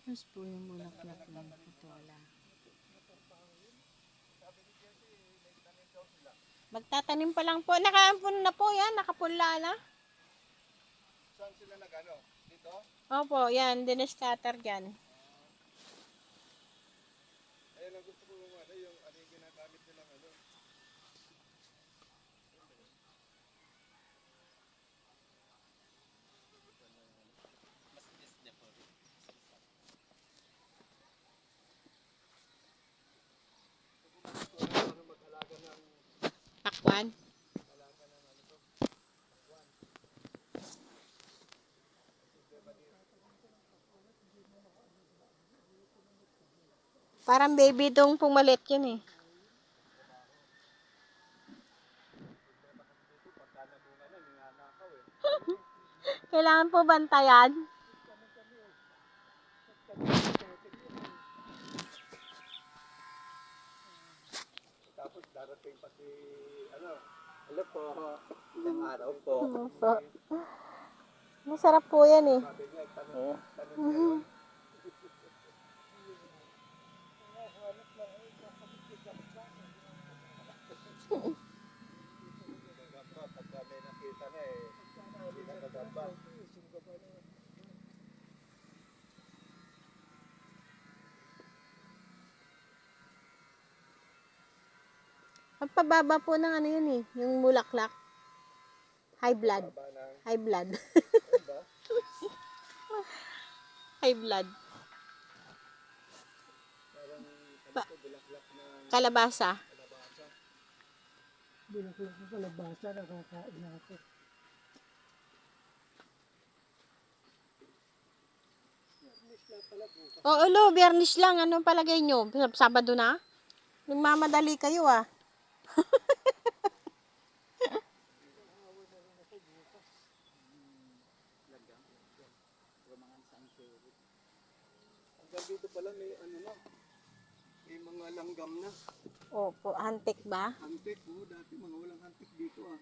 Tapos po yung bulaklak ng putola. Magtatanim pa lang po. Nakaampun na po yan. Nakapunla na. Saan sila nag-ano? Dito? Opo, yan. Dinescatter dyan. Ayun ang gusto ko yung ano yung ginagamit nilang ano. Pakwan. Parang baby dong pumalit yun eh. Kailangan po bantayan. Tapos darating pa si ano. Hello po. Ilang araw po. Opo. Masarap po yan eh. Sabi niya, tanong kayo. Pagka may nakita na eh, hindi nakagamba. Ang pababa po ng ano yun eh. Yung bulaklak. High blood. Baba ng High blood. ba? High blood. Parang ano to, bulaklak ng Kalabasa. kalabasa. Bulaklak ng kalabasa, nakakain na ako. Oo, lo, biyernes lang. Anong palagay nyo? Sabado na? Nagmamadali kayo ah. Hanggang dito pala may ano na, may mga langgam na. Opo, antik ba? Antik, oh, dati mga walang antik dito ah.